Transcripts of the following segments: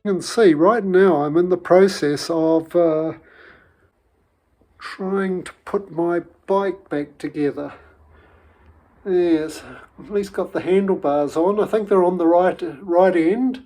You can see right now I'm in the process of trying to put my bike back together. Yes, at least got the handlebars on. I think they're on the right end.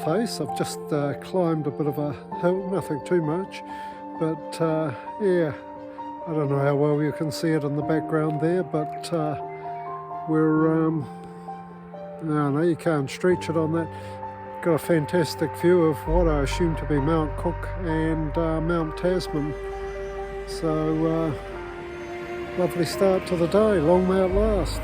face. I've just climbed a bit of a hill, nothing too much, but yeah, I don't know how well you can see it in the background there, but we're no, you can't stretch it on that. Got a fantastic view of what I assume to be Mount Cook and Mount Tasman. So lovely start to the day, long may it last.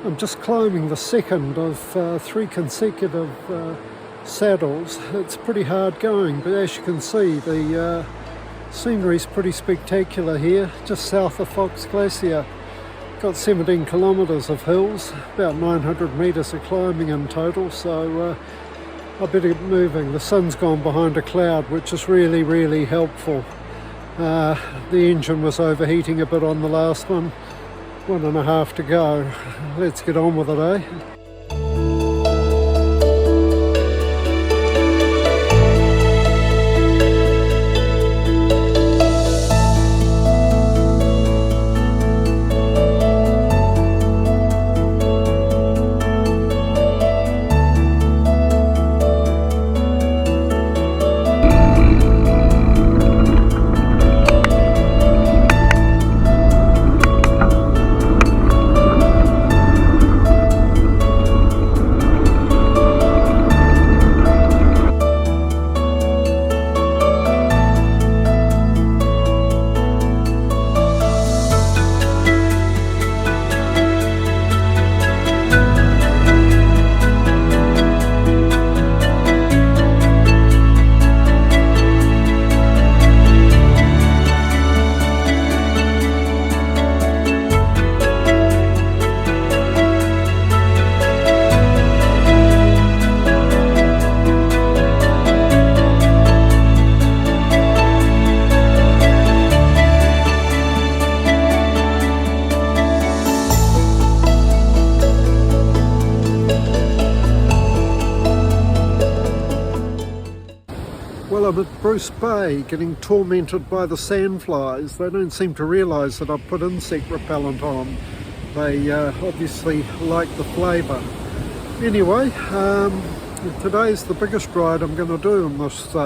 I'm just climbing the second of 3 consecutive saddles. It's pretty hard going, but as you can see, the scenery's pretty spectacular here, just south of Fox Glacier. Got 17 kilometres of hills, about 900 metres of climbing in total, so I better get moving. The sun's gone behind a cloud, which is really, really helpful. The engine was overheating a bit on the last one. 1.5 to go. Let's get on with it, eh? Well, I'm at Bruce Bay getting tormented by the sandflies. They don't seem to realise that I've put insect repellent on. They obviously like the flavour. Anyway, today's the biggest ride I'm going to do in this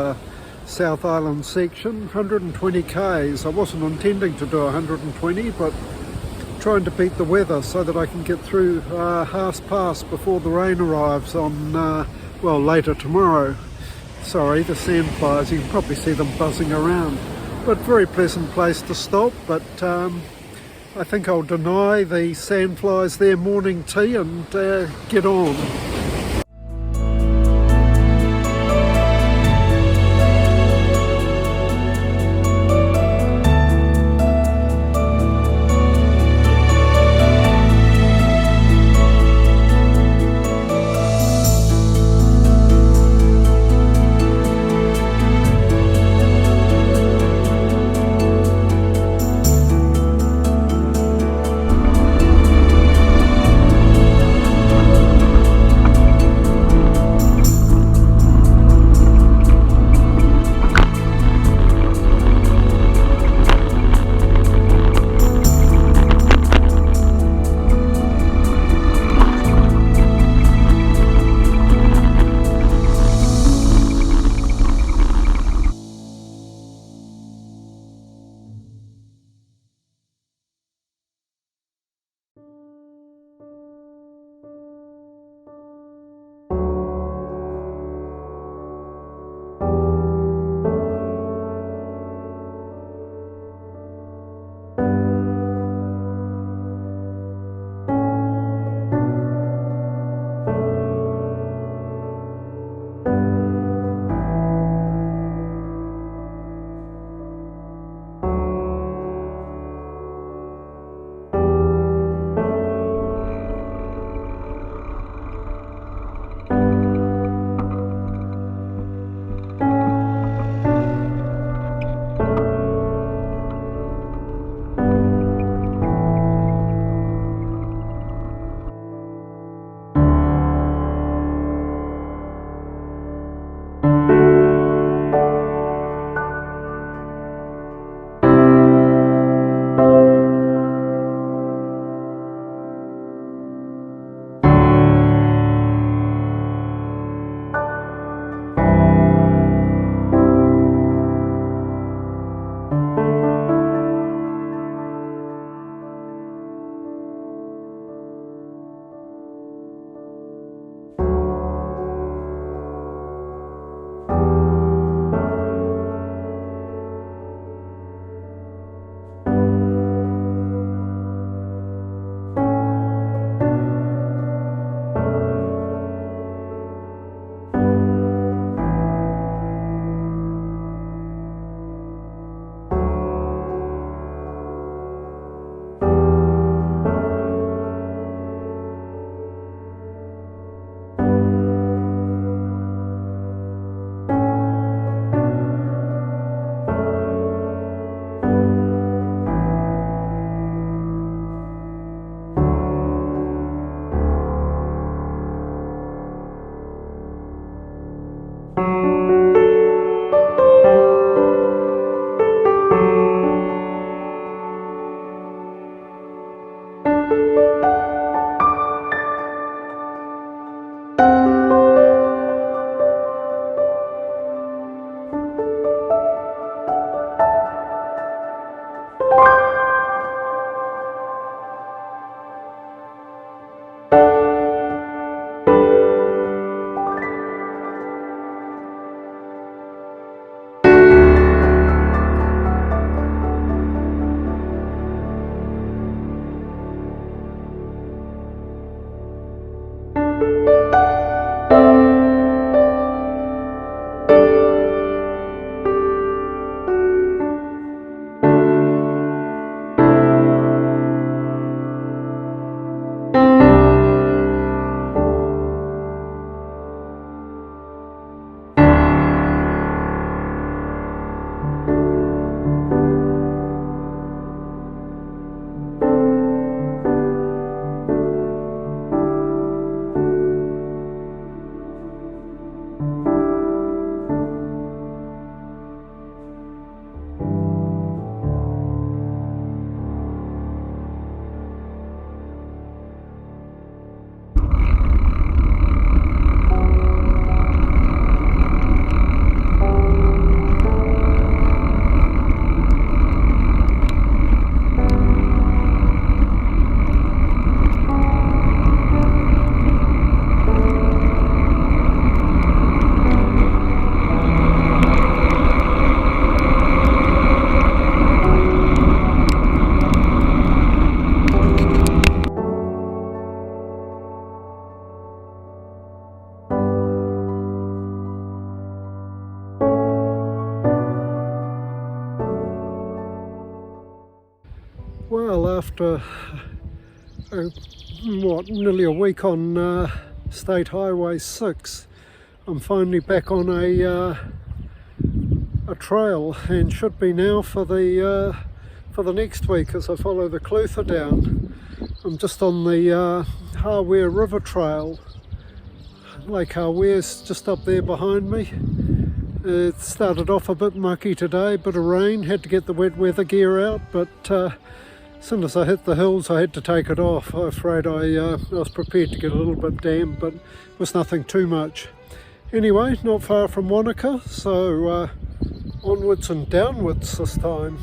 South Island section, 120 k's. I wasn't intending to do 120, but trying to beat the weather so that I can get through Haas Pass before the rain arrives on, well, later tomorrow. Sorry, the sandflies, you can probably see them buzzing around. But very pleasant place to stop, but I think I'll deny the sandflies their morning tea and get on. Well, after nearly a week on State Highway 6, I'm finally back on a trail, and should be now for the next week as I follow the Clutha down. I'm just on the Harware River Trail. Lake Harware's just up there behind me. It started off a bit mucky today, bit of rain, had to get the wet weather gear out, but as soon as I hit the hills I had to take it off. I'm afraid I was prepared to get a little bit damp, but it was nothing too much. Anyway, not far from Wanaka, so onwards and downwards this time.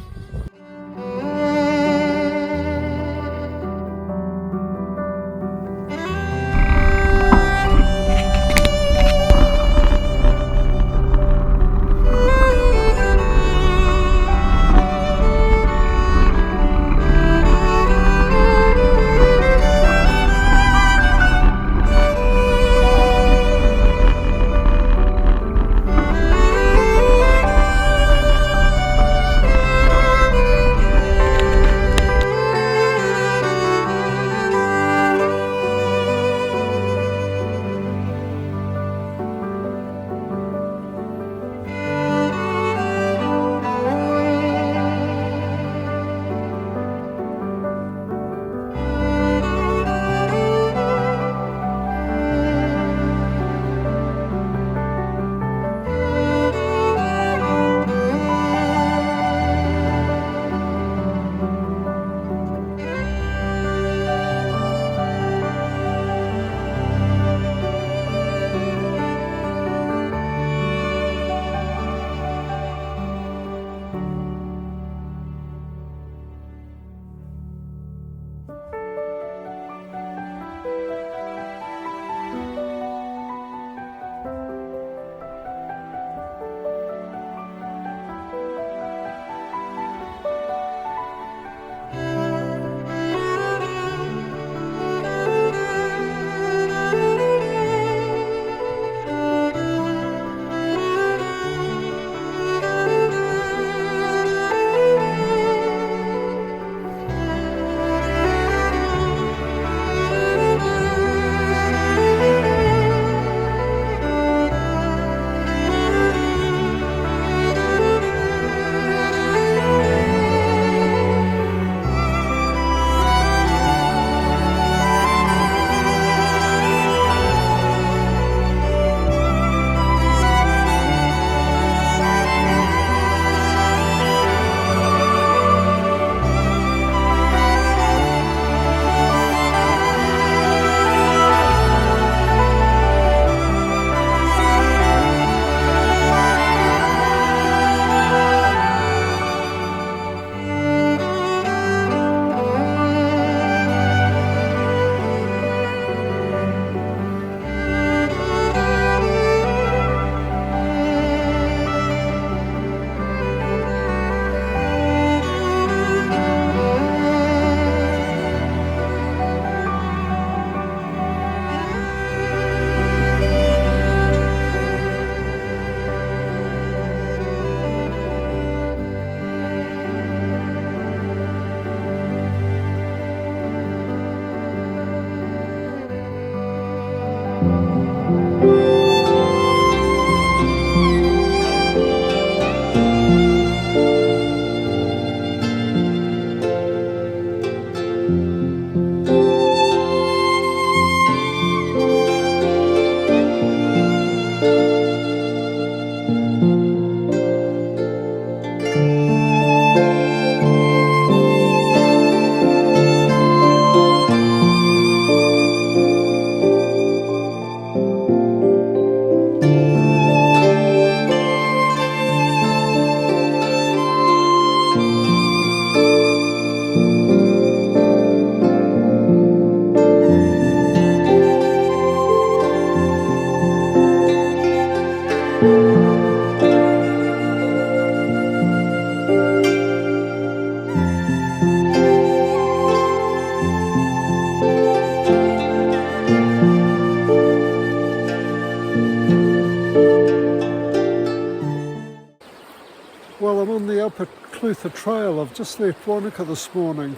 Luther Trail. I've just left Wanaka this morning.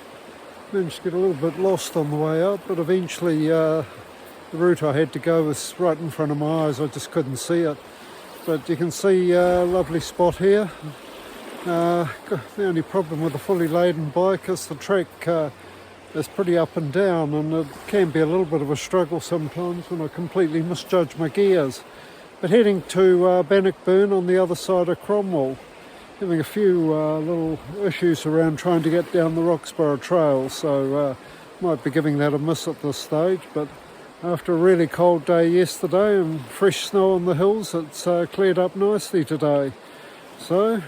Managed to get a little bit lost on the way out, but eventually the route I had to go was right in front of my eyes. I just couldn't see it. But you can see a lovely spot here. The only problem with a fully laden bike is the track is pretty up and down, and it can be a little bit of a struggle sometimes when I completely misjudge my gears. But heading to Bannockburn on the other side of Cromwell, having a few little issues around trying to get down the Roxburgh Trail, so might be giving that a miss at this stage. But after a really cold day yesterday and fresh snow on the hills, it's cleared up nicely today. So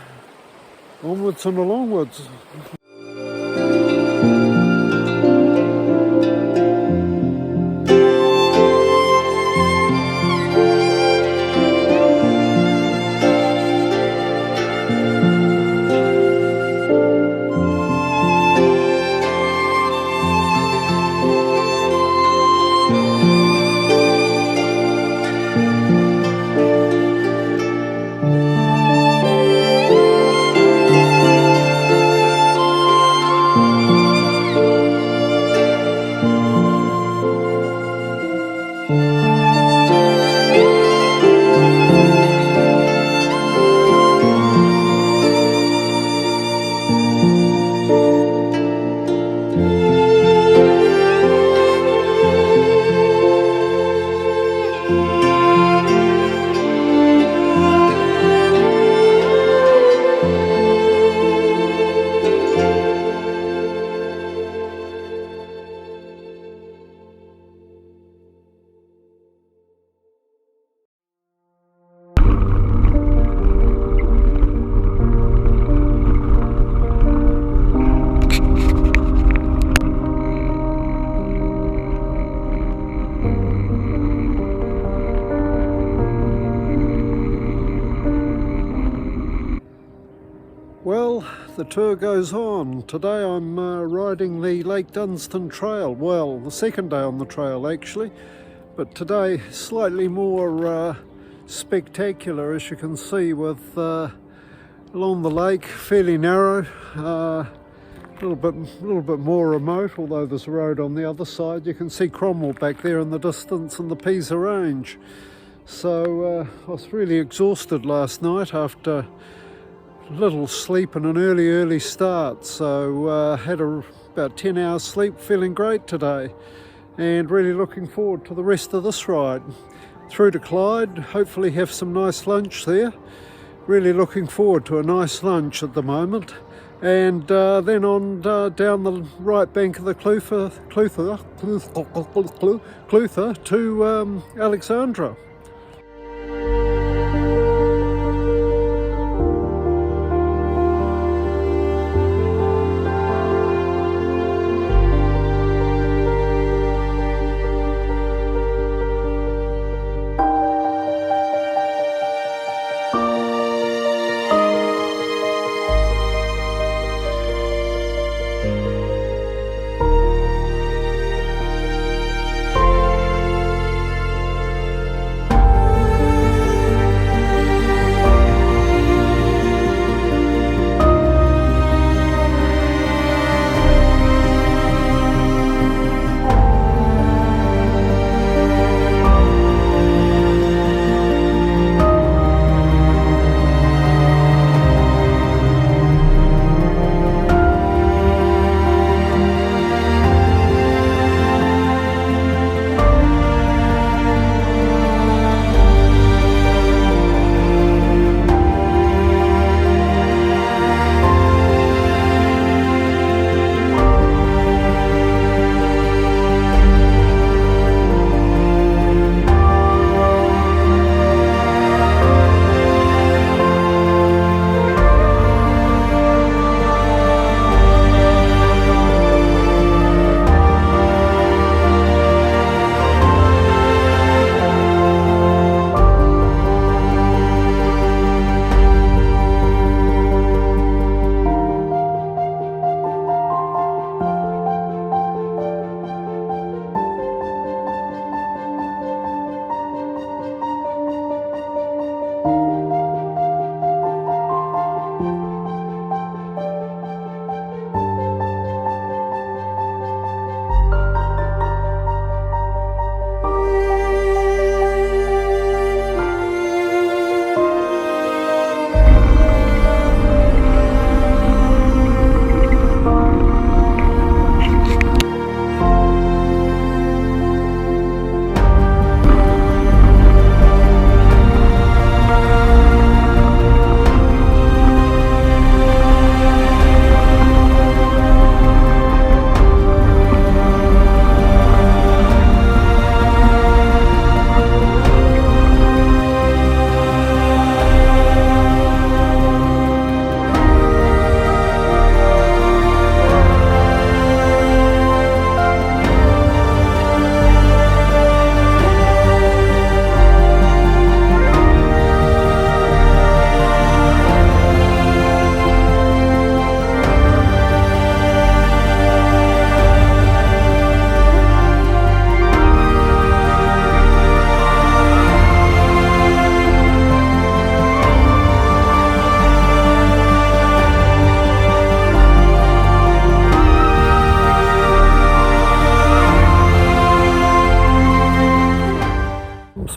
onwards and alongwards. Well, the tour goes on. Today I'm riding the Lake Dunstan Trail. Well, the second day on the trail actually, but today slightly more spectacular, as you can see, with along the lake, fairly narrow, a little bit more remote, although there's a road on the other side. You can see Cromwell back there in the distance and the Pisa Range. So I was really exhausted last night after little sleep and an early start, so had about 10 hours sleep, feeling great today, and really looking forward to the rest of this ride through to Clyde. Hopefully have some nice lunch there. Really looking forward to a nice lunch at the moment, and then on down the right bank of the Clutha to Alexandra.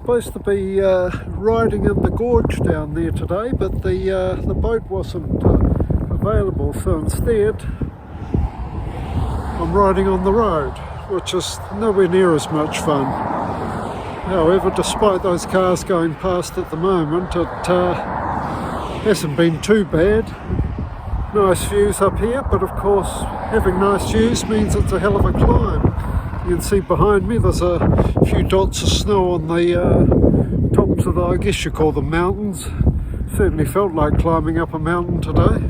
supposed to be riding in the gorge down there today, but the boat wasn't available, so instead I'm riding on the road, which is nowhere near as much fun. However, despite those cars going past at the moment, it hasn't been too bad. Nice views up here, but of course having nice views means it's a hell of a climb. You can see behind me there's a few dots of snow on the tops of the, I guess you call them mountains. Certainly felt like climbing up a mountain today.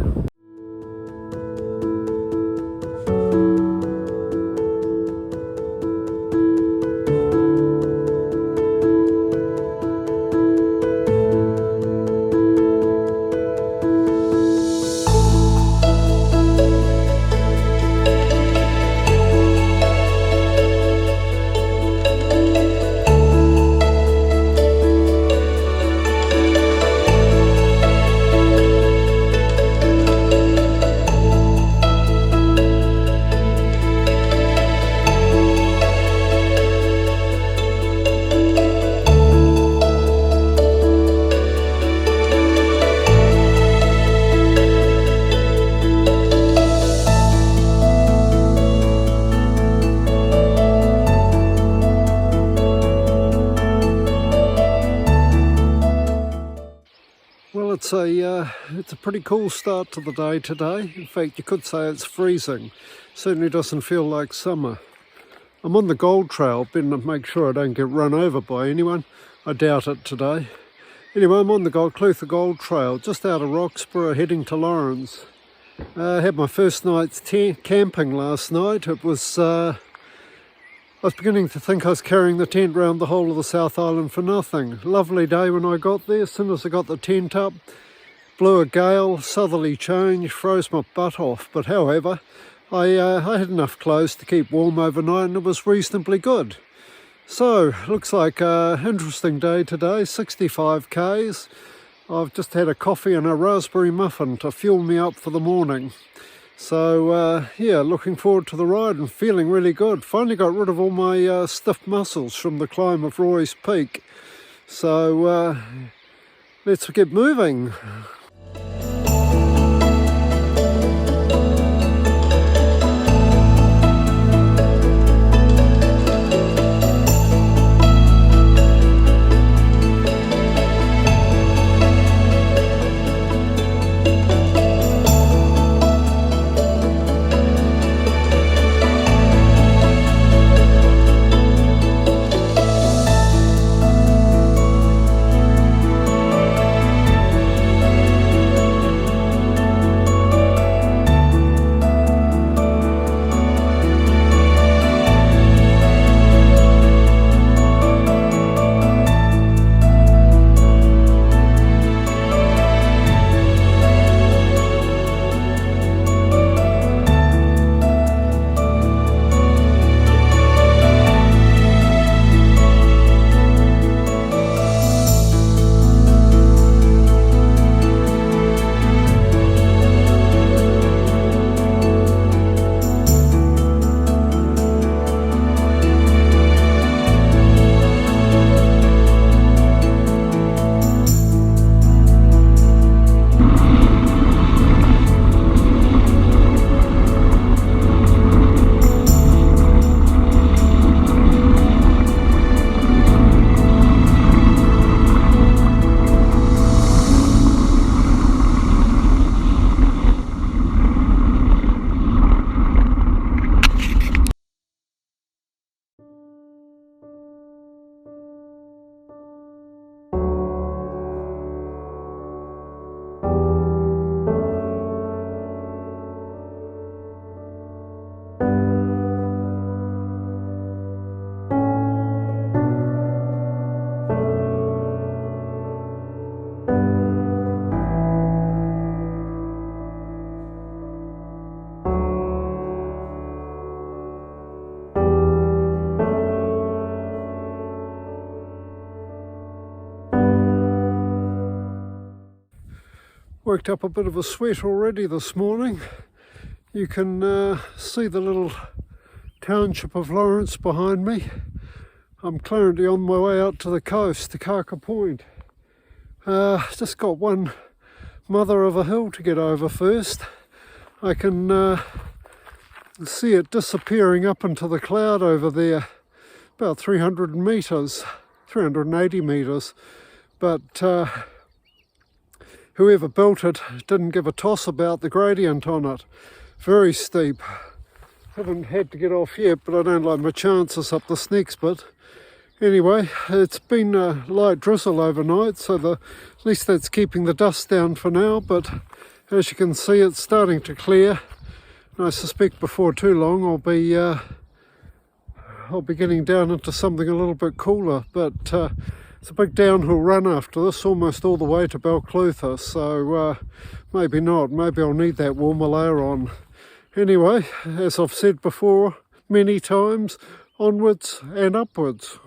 Well, it's a pretty cool start to the day today. In fact, you could say it's freezing. Certainly doesn't feel like summer. I'm on the Gold Trail, been to make sure I don't get run over by anyone. I doubt it today. Anyway, I'm on the Clutha Gold Trail, just out of Roxburgh, heading to Lawrence. I had my first night's camping last night. It was I was beginning to think I was carrying the tent round the whole of the South Island for nothing. Lovely day when I got there. As soon as I got the tent up, blew a gale, southerly change, froze my butt off. But however, I had enough clothes to keep warm overnight and it was reasonably good. So, looks like an interesting day today, 65 k's. I've just had a coffee and a raspberry muffin to fuel me up for the morning. So yeah, looking forward to the ride and feeling really good. Finally got rid of all my stiff muscles from the climb of Roy's Peak. So let's get moving. Worked up a bit of a sweat already this morning. You can see the little township of Lawrence behind me. I'm currently on my way out to the coast, to Kaka Point. Just got one mother of a hill to get over first. I can see it disappearing up into the cloud over there, about 300 metres, 380 metres. But whoever built it didn't give a toss about the gradient on it. Very steep. Haven't had to get off yet, but I don't like my chances up this next bit. Anyway, it's been a light drizzle overnight, so at least that's keeping the dust down for now. But as you can see, it's starting to clear. And I suspect before too long I'll be getting down into something a little bit cooler. But it's a big downhill run after this, almost all the way to Balclutha. So maybe not. Maybe I'll need that warmer layer on. Anyway, as I've said before many times, onwards and upwards.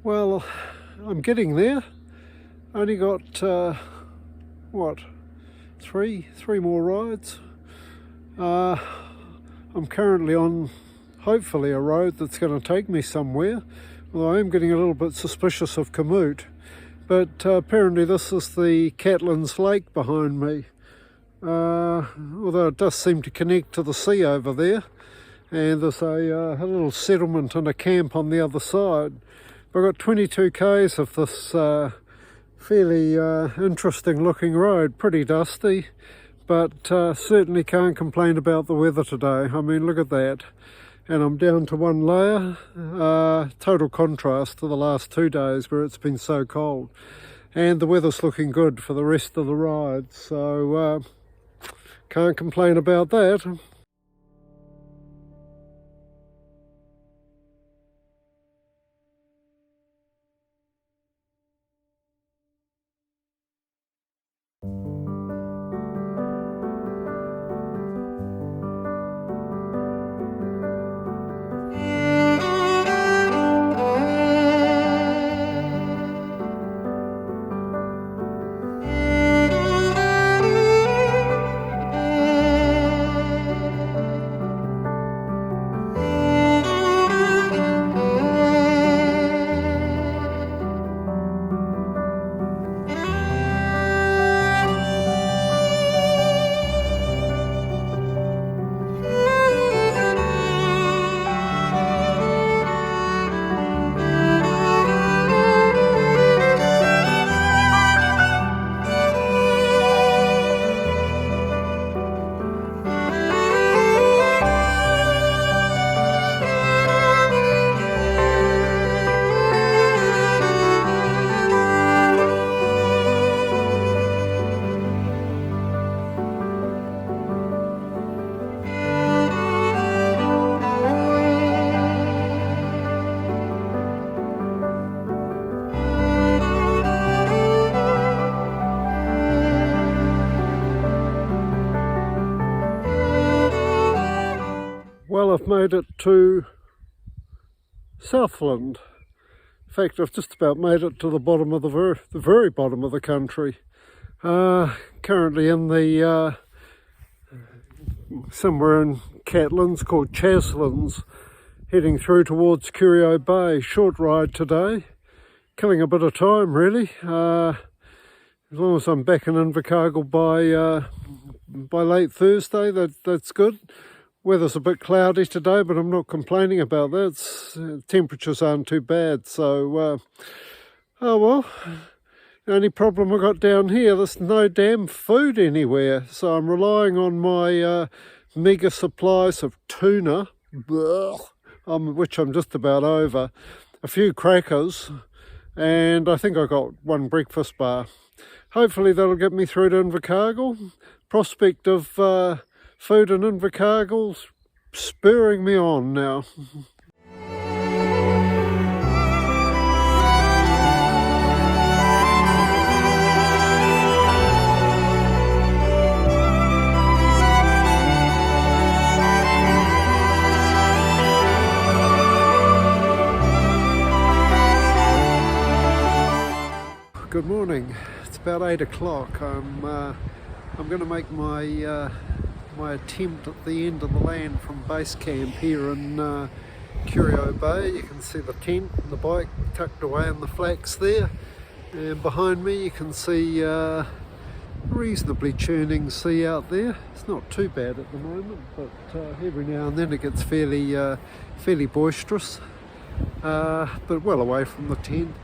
Well, I'm getting there. Only got three more rides. I'm currently on hopefully a road that's going to take me somewhere, although I am getting a little bit suspicious of Kamut. But apparently this is the Catlins Lake behind me, although it does seem to connect to the sea over there, and there's a little settlement and a camp on the other side. I've got 22 k's of this fairly interesting looking road, pretty dusty, but certainly can't complain about the weather today. I mean, look at that. And I'm down to one layer, total contrast to the last 2 days where it's been so cold. And the weather's looking good for the rest of the ride, so can't complain about that. Well, I've made it to Southland. In fact, I've just about made it to the bottom of the very bottom of the country. Currently in the somewhere in Catlins called Chaslands, heading through towards Curio Bay. Short ride today, killing a bit of time really. As long as I'm back in Invercargill by late Thursday, that's good. Weather's a bit cloudy today, but I'm not complaining about that. Temperatures aren't too bad, so oh well. The only problem I got down here, there's no damn food anywhere, so I'm relying on my meagre supplies of tuna, which I'm just about over, a few crackers, and I think I got one breakfast bar. Hopefully that'll get me through to Invercargill. Prospect of food in Invercargill's spurring me on now. Good morning. It's about 8 o'clock. I'm going to make my my attempt at the end of the land from base camp here in Curio Bay. You can see the tent and the bike tucked away in the flax there, and behind me you can see reasonably churning sea out there. It's not too bad at the moment, but every now and then it gets fairly boisterous. But well away from the tent.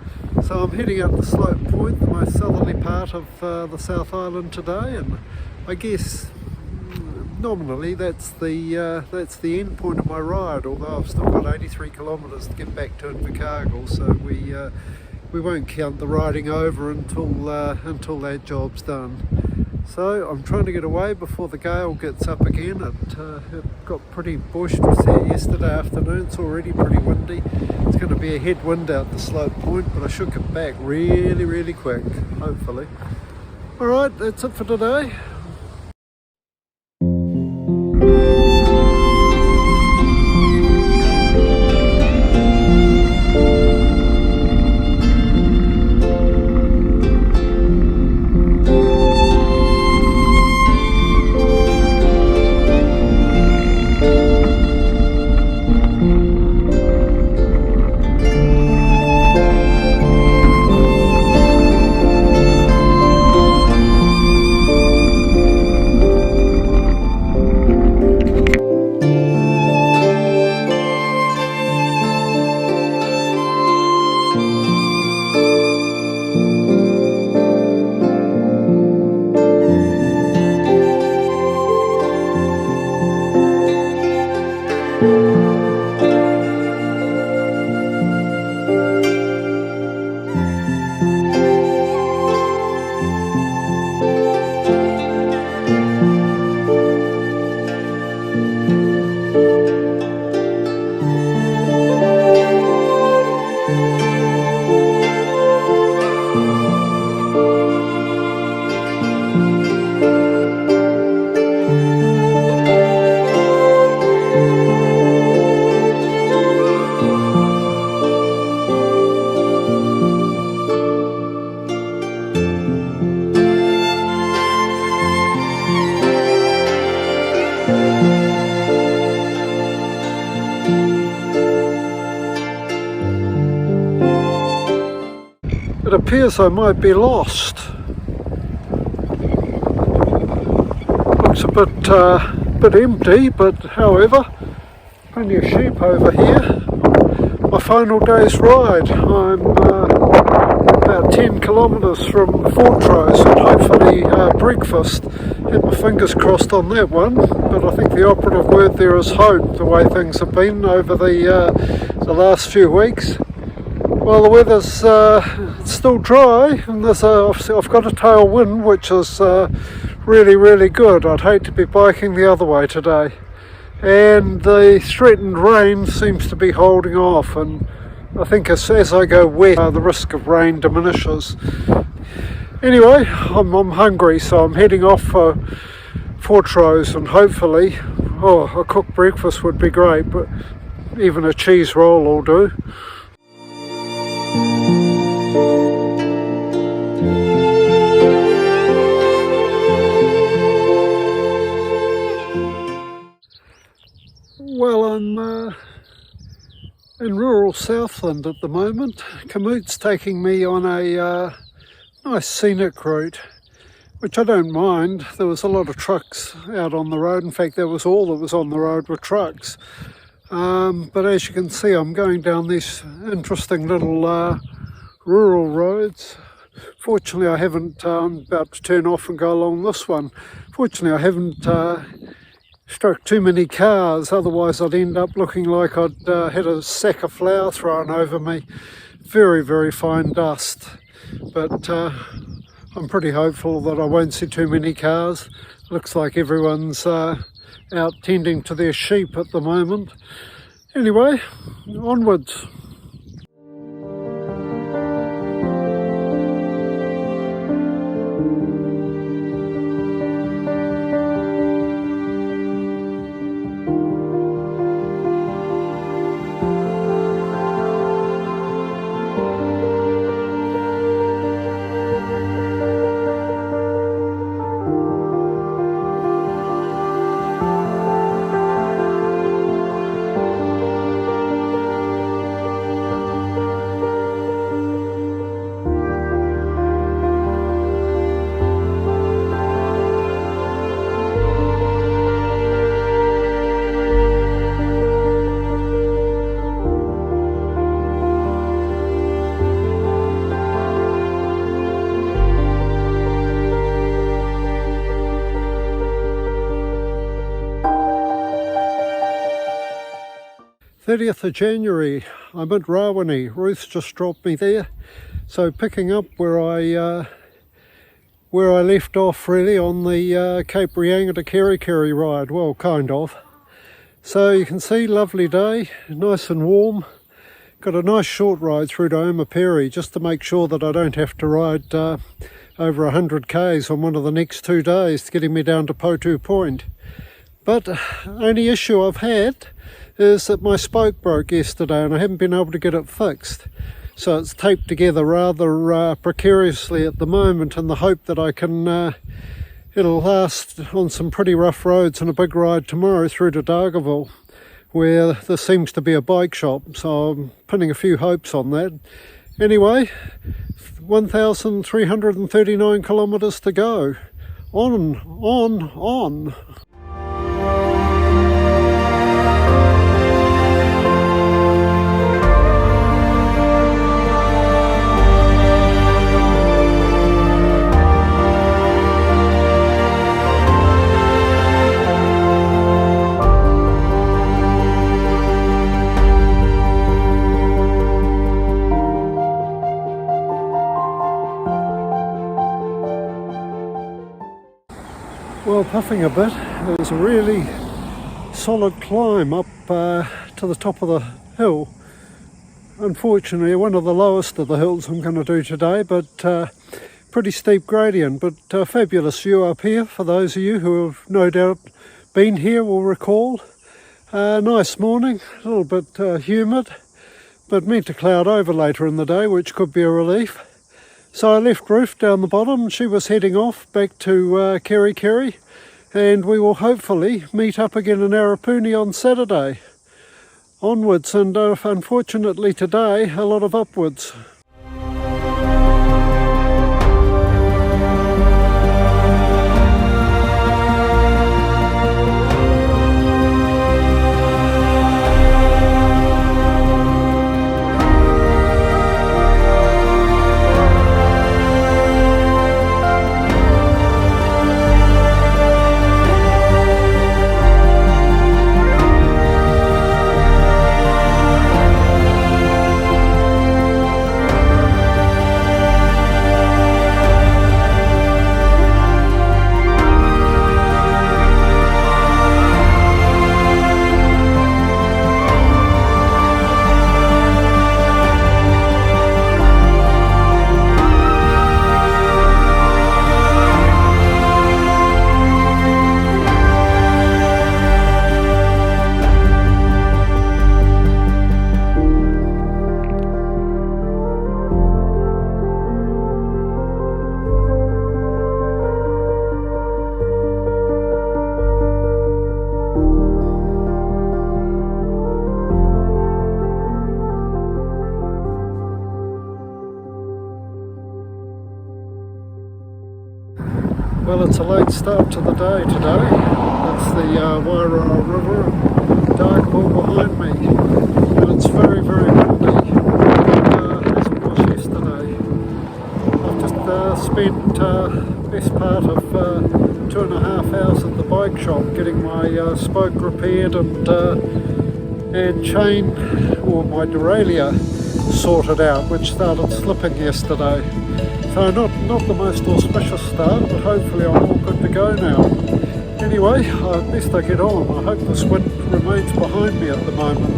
So I'm heading up the slope point, the most southerly part of the South Island today, and I guess nominally that's the end point of my ride, although I've still got 83 kilometres to get back to Invercargill, so we won't count the riding over until that job's done. So I'm trying to get away before the gale gets up again. It got pretty boisterous here yesterday afternoon. It's already pretty windy. It's going to be a headwind out the slope point, but I should get back really quick, hopefully. Alright, that's it for today. It appears I might be lost. Looks a bit empty, but however, plenty of sheep over here. My final day's ride. I'm about 10 kilometres from Fortrose, and hopefully breakfast. Had my fingers crossed on that one, but I think the operative word there is hope, the way things have been over the last few weeks. Well, the weather's still dry, and I've got a tailwind, which is really good. I'd hate to be biking the other way today. And the threatened rain seems to be holding off, and I think as I go west, the risk of rain diminishes. Anyway, I'm hungry, so I'm heading off for Fortrose, and hopefully Oh, a cooked breakfast would be great, but even a cheese roll will do. Well, I'm in rural Southland at the moment. Camoot's taking me on a nice scenic route, which I don't mind. There was a lot of trucks out on the road. In fact, that was all that was on the road were trucks. But as you can see, I'm going down these interesting little rural roads. Fortunately, I haven't, I'm about to turn off and go along this one. Fortunately, I haven't struck too many cars, otherwise I'd end up looking like I'd had a sack of flour thrown over me. Very, very fine dust. But I'm pretty hopeful that I won't see too many cars. Looks like everyone's out tending to their sheep at the moment. Anyway, onwards. January 30th, I'm at Rawene. Ruth's just dropped me there. So picking up where I left off really on the Cape Reinga to Kerikeri ride, well, kind of. So you can see, lovely day, nice and warm. Got a nice short ride through to Omaperi just to make sure that I don't have to ride over 100 k's on one of the next 2 days, getting me down to Potu Point. But only issue I've had is that my spoke broke yesterday and I haven't been able to get it fixed. So it's taped together rather precariously at the moment in the hope that I can, it'll last on some pretty rough roads and a big ride tomorrow through to Dargaville, where there seems to be a bike shop. So I'm pinning a few hopes on that. Anyway, 1,339 kilometres to go. On. Well, puffing a bit. It was a really solid climb up to the top of the hill. Unfortunately, one of the lowest of the hills I'm going to do today, but pretty steep gradient, but fabulous view up here for those of you who have no doubt been here will recall. Nice morning, a little bit humid, but meant to cloud over later in the day, which could be a relief. So I left Ruth down the bottom. She was heading off back to Kerikeri, and we will hopefully meet up again in Arapuni on Saturday. Onwards, and unfortunately today a lot of upwards. Well, it's a late start to the day today. That's the Wairoa River and Darkpool behind me. And it's very, very windy, as it was yesterday. I've just spent best part of 2.5 hours at the bike shop getting my spoke repaired and chain, or my derailleur, sorted out, which started slipping yesterday. So not the most auspicious start, but hopefully I'm all good to go now. Anyway, best I get on. I hope this wind remains behind me at the moment.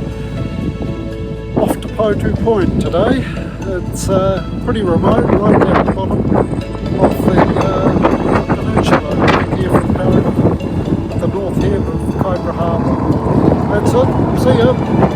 Off to Potu Point today. It's pretty remote, right down the bottom of the peninsula here from Paradise, the north end of Kaipara Harbour. That's it. See ya.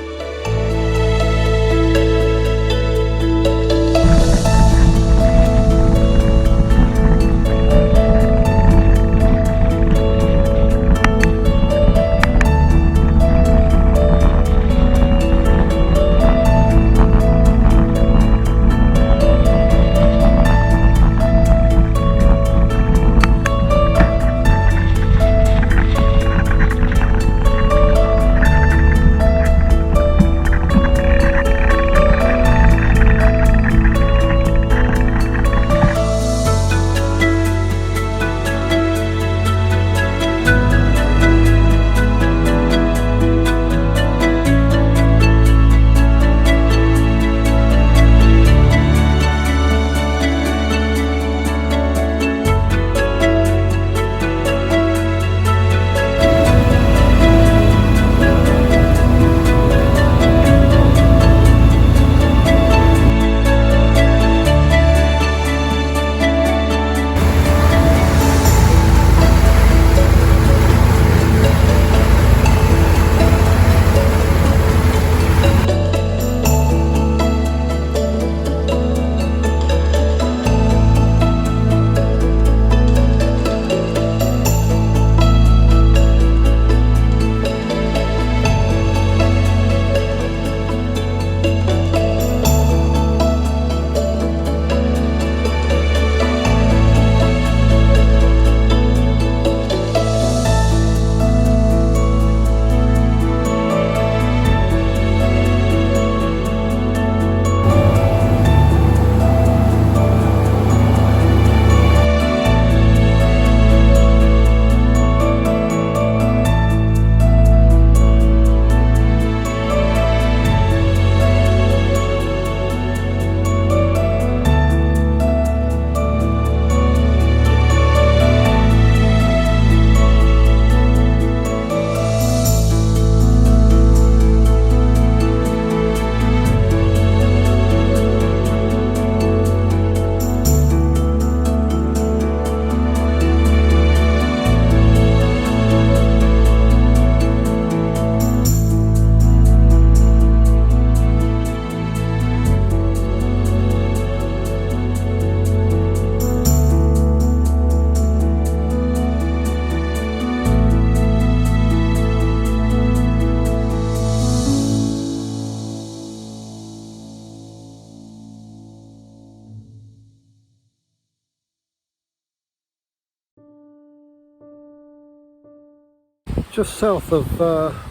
Just south of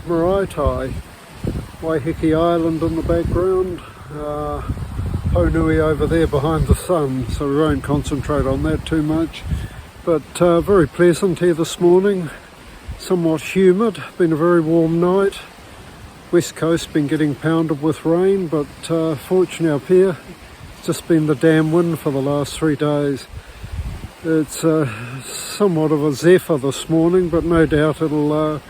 Maraetai, Waiheke Island in the background, Honui over there behind the sun, so we won't concentrate on that too much. But very pleasant here this morning, somewhat humid, been a very warm night. West Coast been getting pounded with rain, but fortunately up here, it's just been the damn wind for the last 3 days. It's somewhat of a zephyr this morning, but no doubt it'll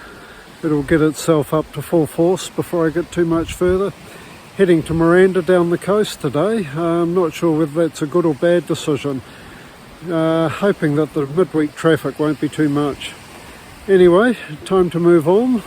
get itself up to full force before I get too much further. Heading to Miranda down the coast today. I'm not sure whether that's a good or bad decision. Hoping that the midweek traffic won't be too much. Anyway, time to move on.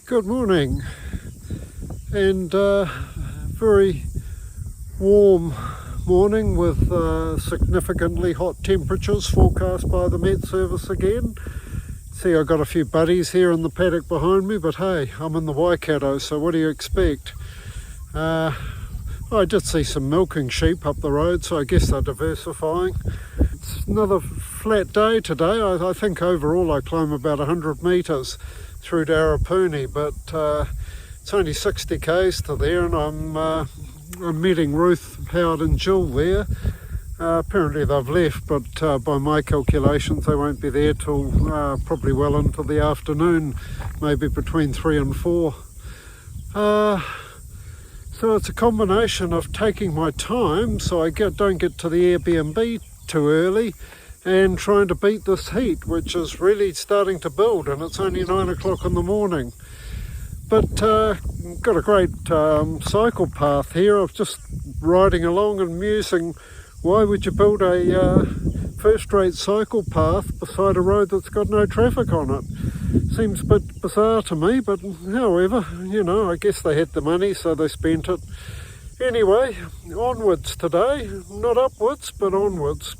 Good morning, and very warm morning with significantly hot temperatures forecast by the Met Service again. See, I've got a few buddies here in the paddock behind me, but hey, I'm in the Waikato, so what do you expect? I did see some milking sheep up the road, so I guess they're diversifying. It's another flat day today. I think overall I climb about 100 metres through to Arapuni, but it's only 60 k's to there, and I'm meeting Ruth, Howard and Jill there. Apparently they've left, but by my calculations they won't be there till probably well into the afternoon, maybe between 3 and 4. So it's a combination of taking my time so I don't get to the Airbnb too early, and trying to beat this heat, which is really starting to build, and it's only 9 o'clock in the morning. But got a great cycle path here. I'm just riding along and musing, why would you build a first-rate cycle path beside a road that's got no traffic on it? Seems a bit bizarre to me, but however, I guess they had the money, so they spent it. Anyway, onwards today, not upwards, but onwards.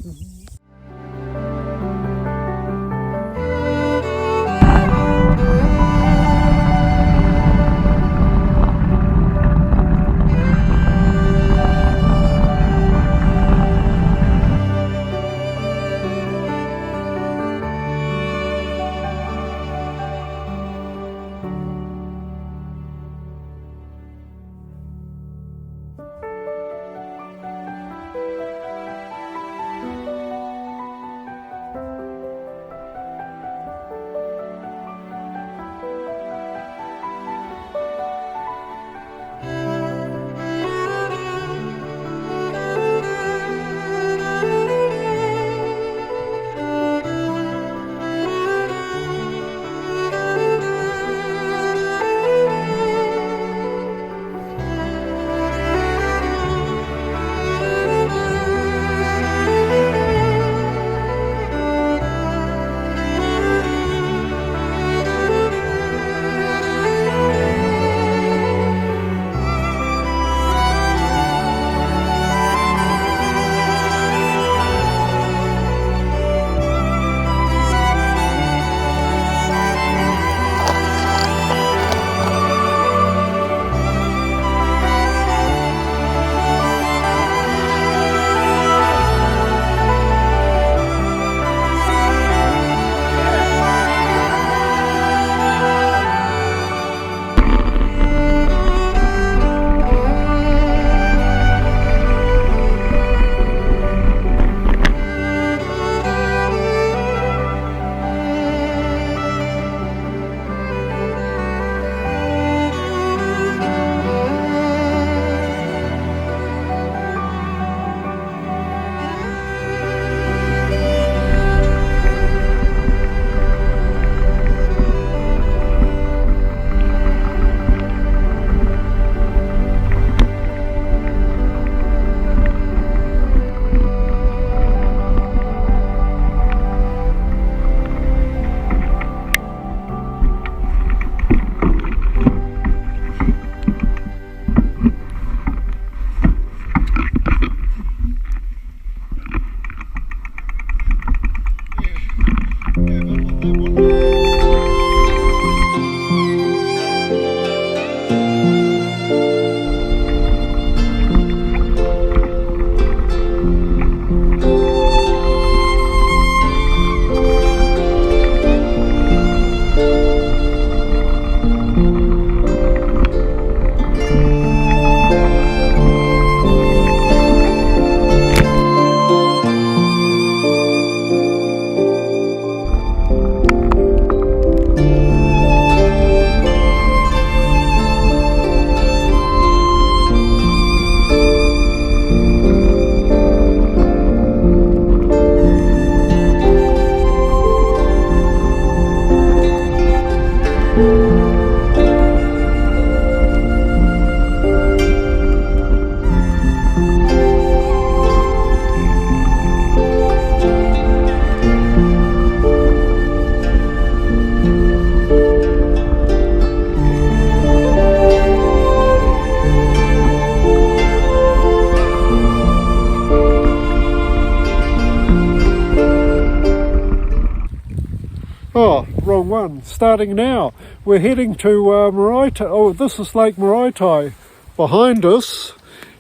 on, starting now. We're heading to Maraetai. Oh, this is Lake Maraetai. Behind us,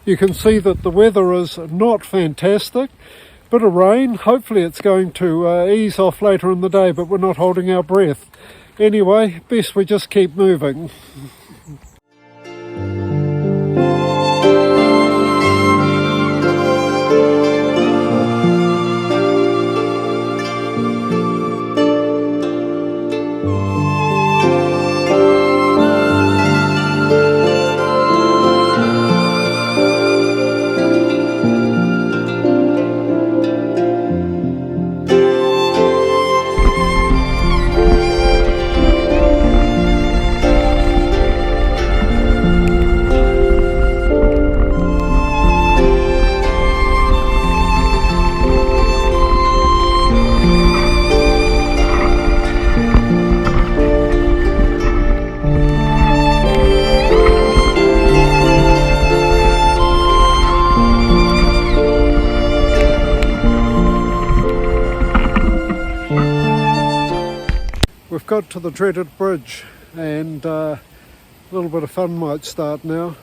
you can see that the weather is not fantastic. Bit of rain. Hopefully it's going to ease off later in the day, but we're not holding our breath. Anyway, best we just keep moving. We've got to the dreaded bridge, and a little bit of fun might start now.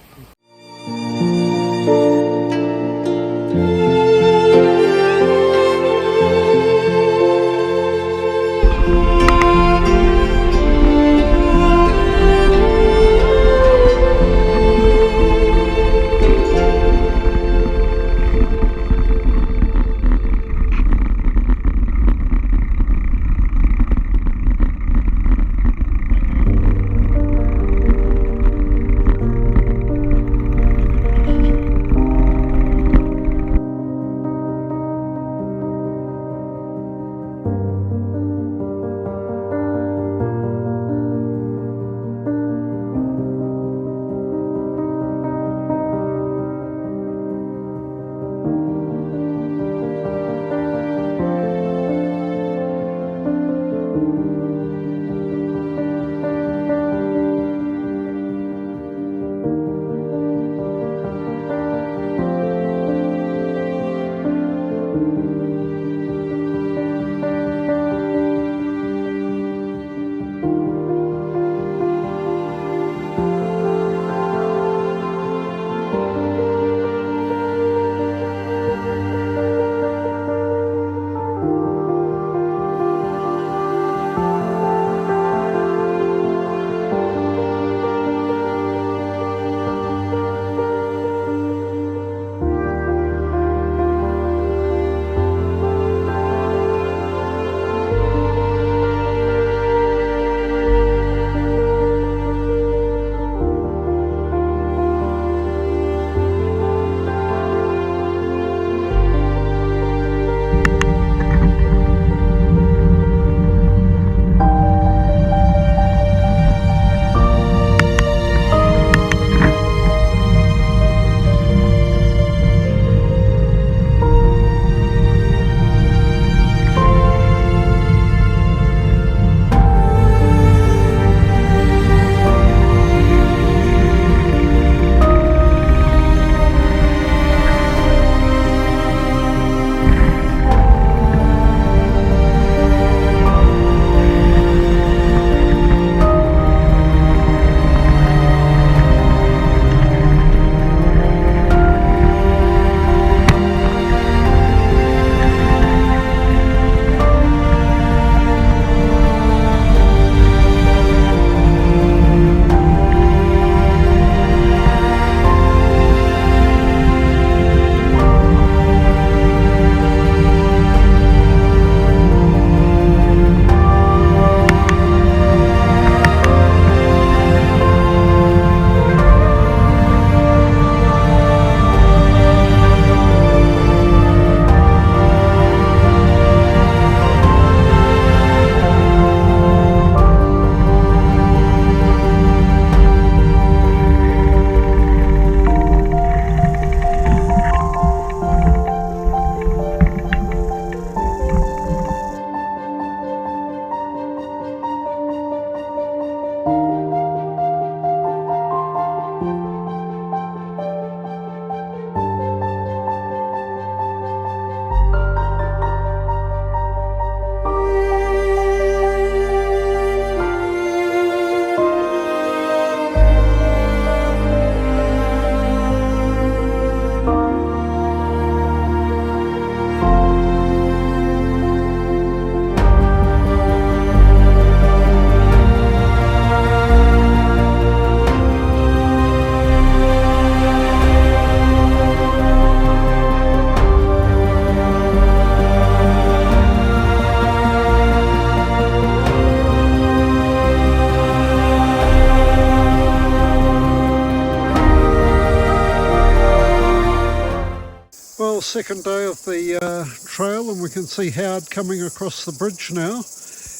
second day of the trail, and we can see Howard coming across the bridge now.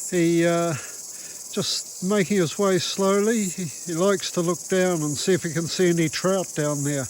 He just making his way slowly. He likes to look down and see if he can see any trout down there.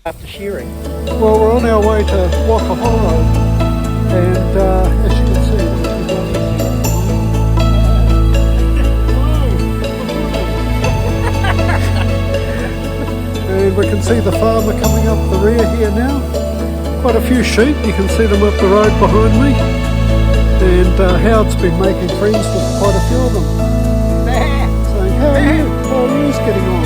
After shearing. Well, we're on our way to Whakahoro, and as you can see, and we can see the farmer coming up the rear here now. Quite a few sheep, you can see them up the road behind me, and Howard's been making friends with quite a few of them. Saying, how are you? How are you getting on?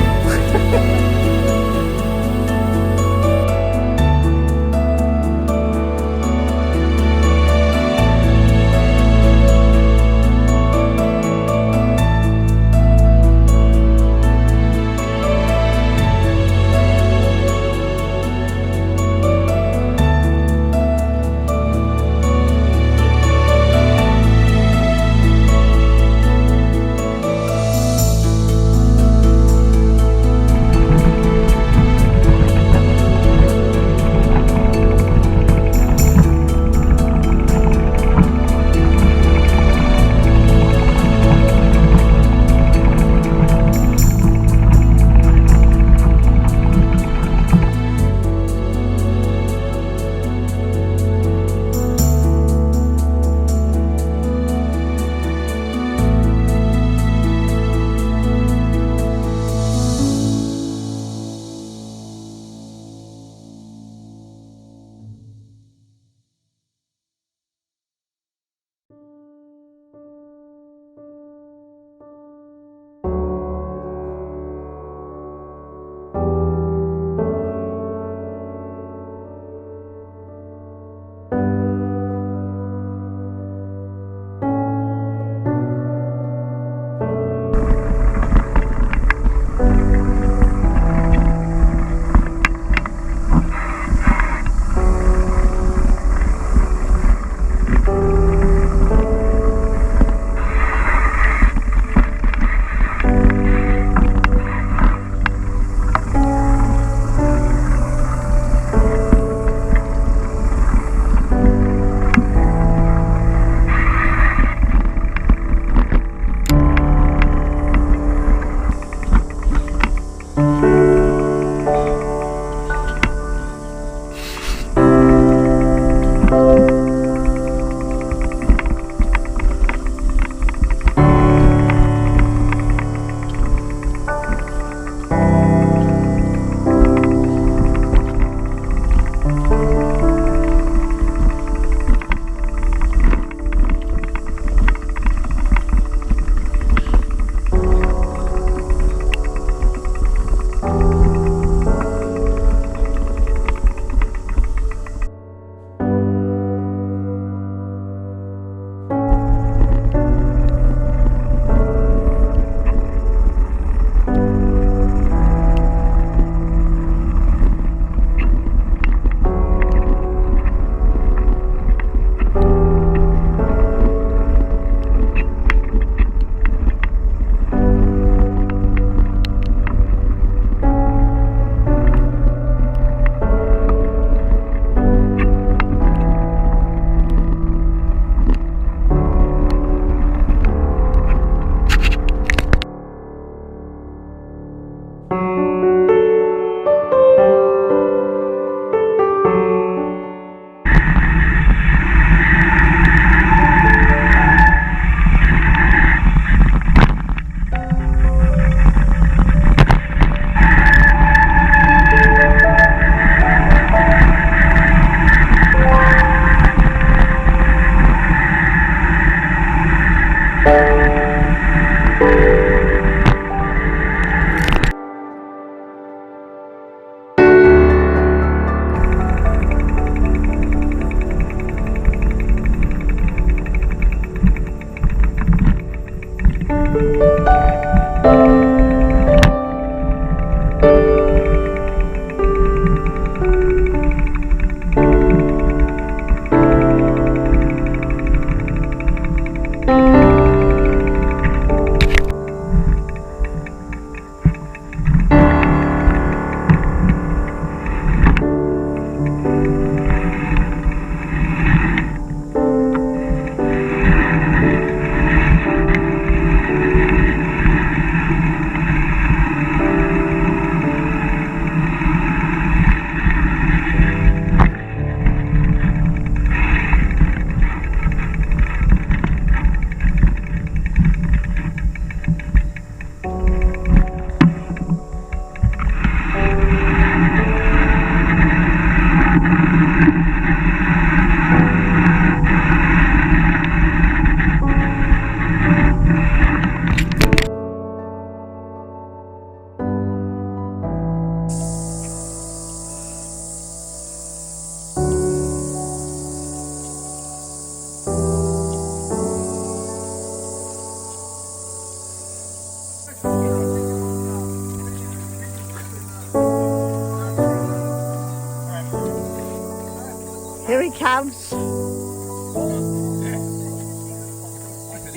Here he comes. See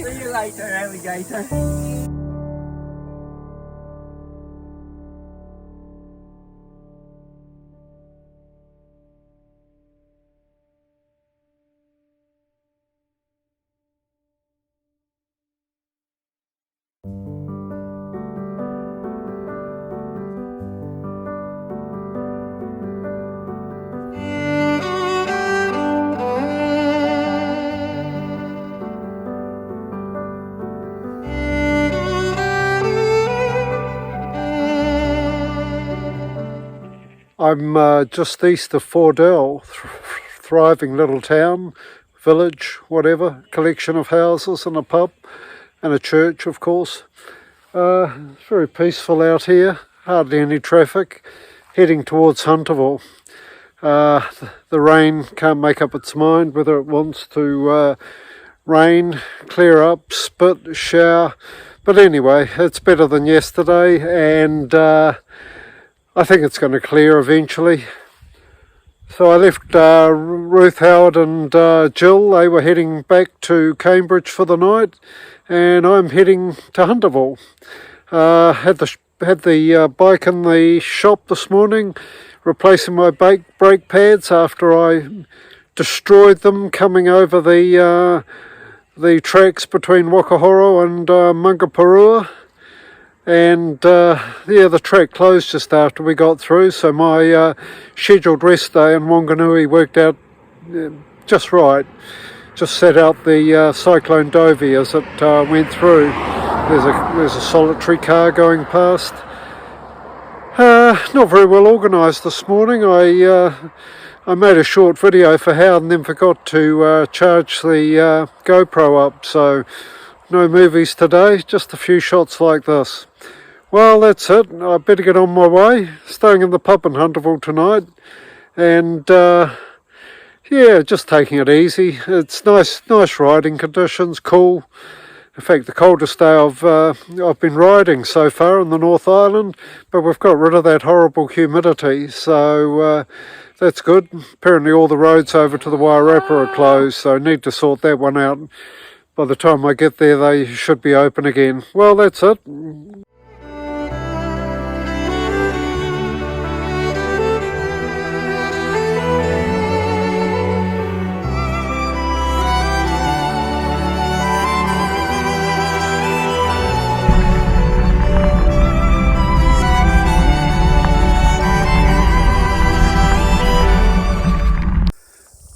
you later, alligator. I'm just east of Fordell, thriving little town, village, whatever, collection of houses and a pub and a church, of course. It's very peaceful out here, hardly any traffic, heading towards Hunterville. The rain can't make up its mind whether it wants to rain, clear up, spit, shower. But anyway, it's better than yesterday, and I think it's going to clear eventually. So I left Ruth, Howard and Jill. They were heading back to Cambridge for the night, and I'm heading to Hunterville. Had the bike in the shop this morning, replacing my brake pads after I destroyed them coming over the tracks between Wakahoro and Mungaparua. And yeah, the track closed just after we got through, so my scheduled rest day in Wanganui worked out just right. Just set out the Cyclone Dovey as it went through. There's a solitary car going past. Not very well organised this morning. I made a short video for Howard and then forgot to charge the GoPro up, so no movies today, just a few shots like this. Well, that's it. I better get on my way. Staying in the pub in Hunterville tonight, and yeah, just taking it easy. It's nice riding conditions, cool. In fact, the coldest day I've been riding so far in the North Island, but we've got rid of that horrible humidity, so that's good. Apparently all the roads over to the Wairarapa are closed, so I need to sort that one out. By the time I get there, they should be open again. Well, that's it.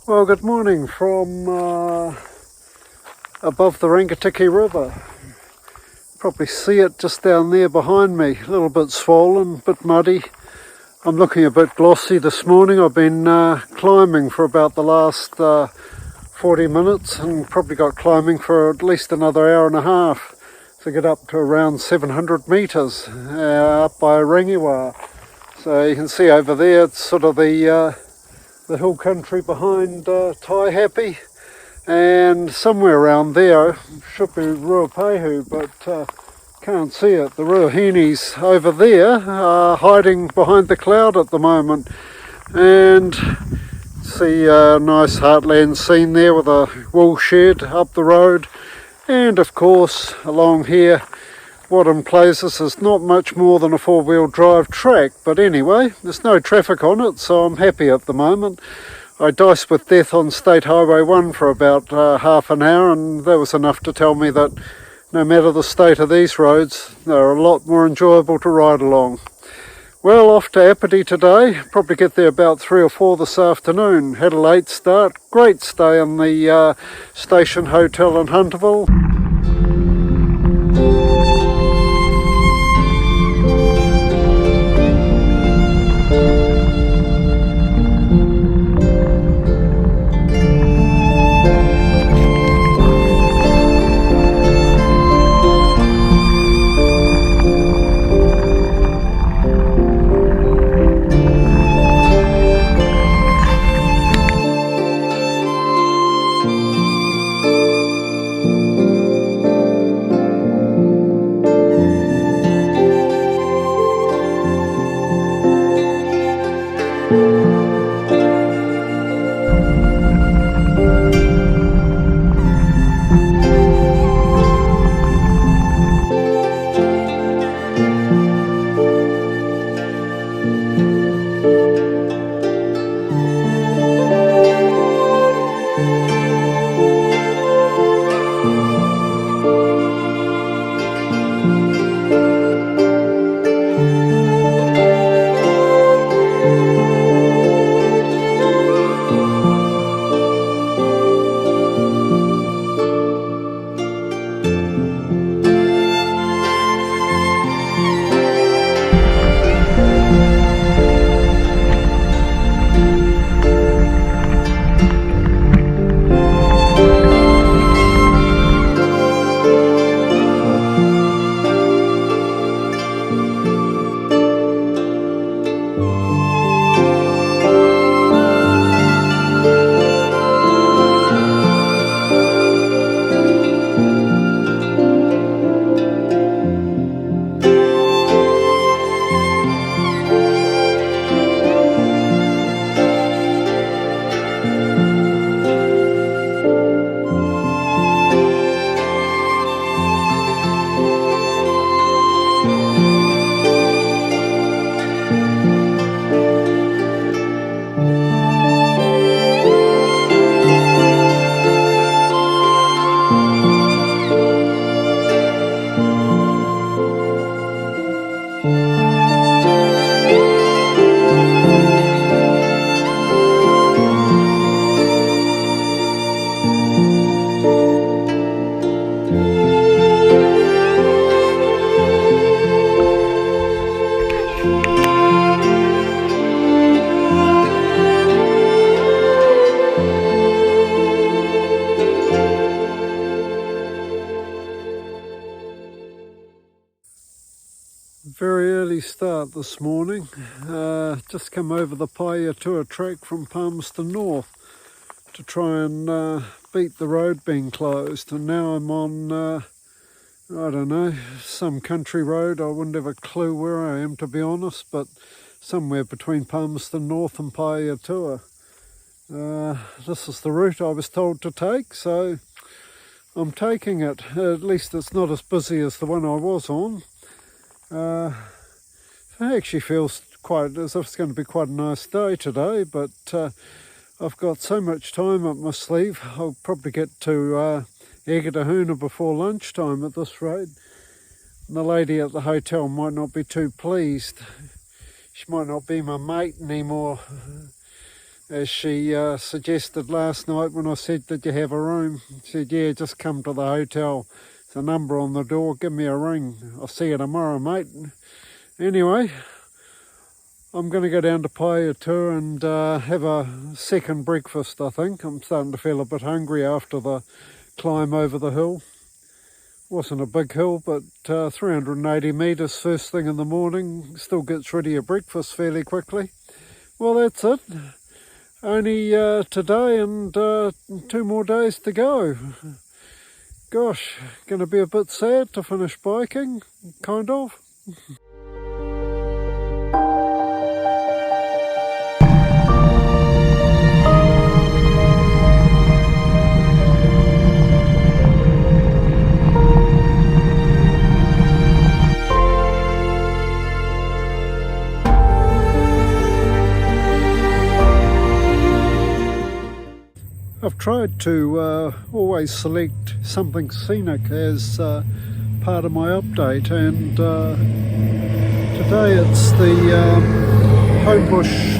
Well, good morning from above the Rangitikei River. Probably see it just down there behind me, a little bit swollen, a bit muddy. I'm looking a bit glossy this morning. I've been climbing for about the last 40 minutes and probably got climbing for at least another hour and a half to get up to around 700 metres up by Rangiwa. So you can see over there, it's sort of the hill country behind Taihape, and somewhere around there should be Ruapehu, but can't see it. The Ruahenes over there are hiding behind the cloud at the moment, and see a nice heartland scene there with a wool shed up the road, and of course along here what emplaces is not much more than a four-wheel drive track, but anyway, there's no traffic on it, so I'm happy at the moment. I diced with death on State Highway 1 for about half an hour, and that was enough to tell me that no matter the state of these roads, they're a lot more enjoyable to ride along. Well, off to Apathy today, probably get there about 3 or 4 this afternoon. Had a late start, great stay in the Station Hotel in Hunterville. out this morning. Just come over the Tour Aotearoa track from Palmerston North to try and beat the road being closed, and now I'm on I don't know, some country road. I wouldn't have a clue where I am, to be honest, but somewhere between Palmerston North and Tour Aotearoa. This is the route I was told to take, so I'm taking it. At least it's not as busy as the one I was on. It actually feels quite as if it's going to be quite a nice day today, but I've got so much time up my sleeve. I'll probably get to Eggetahuna before lunchtime at this rate. And the lady at the hotel might not be too pleased. She might not be my mate anymore, as she suggested last night when I said, "Did you have a room?" She said, "Yeah, just come to the hotel. There's a number on the door, give me a ring. I'll see you tomorrow, mate." Anyway, I'm going to go down to Tour Aotearoa and have a second breakfast, I think. I'm starting to feel a bit hungry after the climb over the hill. Wasn't a big hill, but 380 metres first thing in the morning. Still gets rid of your breakfast fairly quickly. Well, that's it. Only today and 2 more days to go. Gosh, going to be a bit sad to finish biking, kind of. I've tried to always select something scenic as part of my update, and today it's the Homebush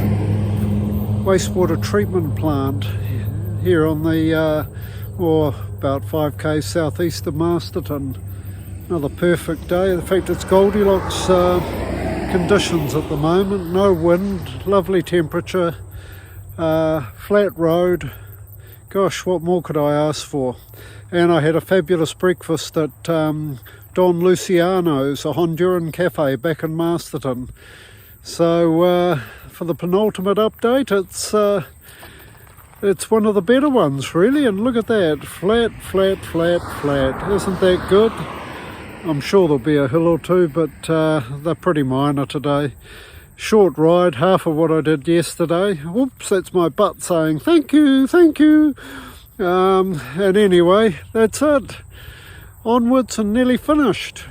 wastewater treatment plant here on the about 5k southeast of Masterton. Another perfect day. In fact, it's Goldilocks conditions at the moment. No wind, lovely temperature, flat road. Gosh, what more could I ask for? And I had a fabulous breakfast at Don Luciano's, a Honduran cafe back in Masterton. So for the penultimate update, it's one of the better ones, really. And look at that, flat, flat, flat, flat. Isn't that good? I'm sure there'll be a hill or two, but they're pretty minor today. Short ride, half of what I did yesterday. Whoops, that's my butt saying thank you, thank you. And anyway, that's it. Onwards and nearly finished.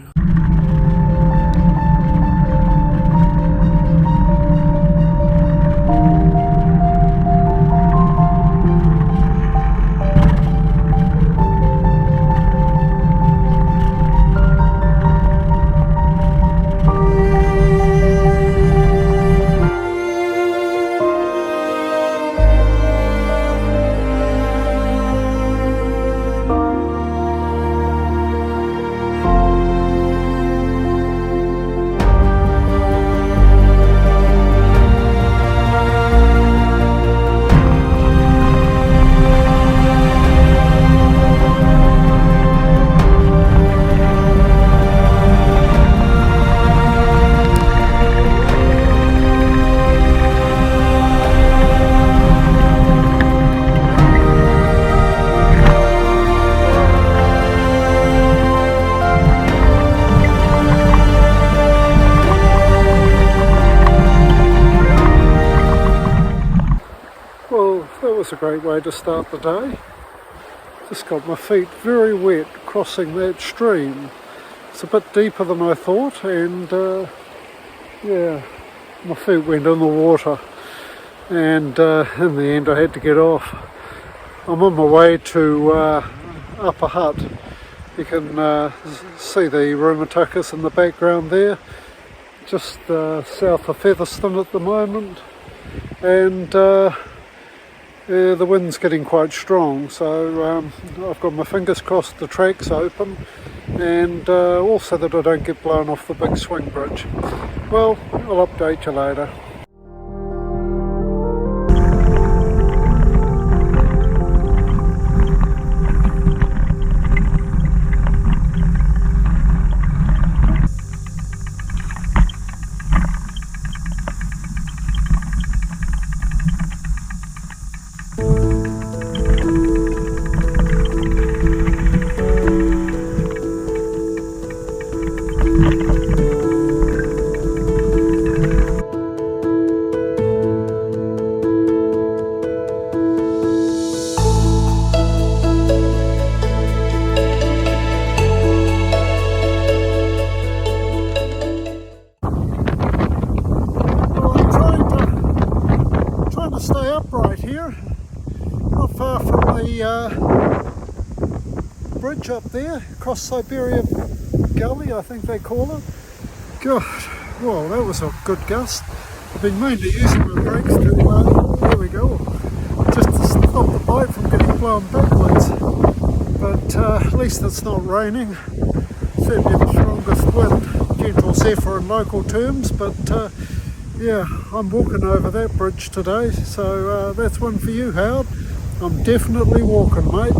Well, that was a great way to start the day. Just got my feet very wet crossing that stream. It's a bit deeper than I thought, and yeah, my feet went in the water, and in the end I had to get off. I'm on my way to Upper Hutt. You can see the Rumatukas in the background there, just south of Featherston at the moment, and the wind's getting quite strong, so I've got my fingers crossed the track's open, and also that I don't get blown off the big swing bridge. Well, I'll update you later. stay upright here, not far from the bridge up there, across Siberia Gully, I think they call it. God, well, that was a good gust. I've been mainly using my brakes to, there we go, just to stop the bike from getting blown backwards. But at least it's not raining. Certainly the strongest wind, gentle zephyr in local terms, but yeah, I'm walking over that bridge today, so that's one for you, Howard. I'm definitely walking, mate.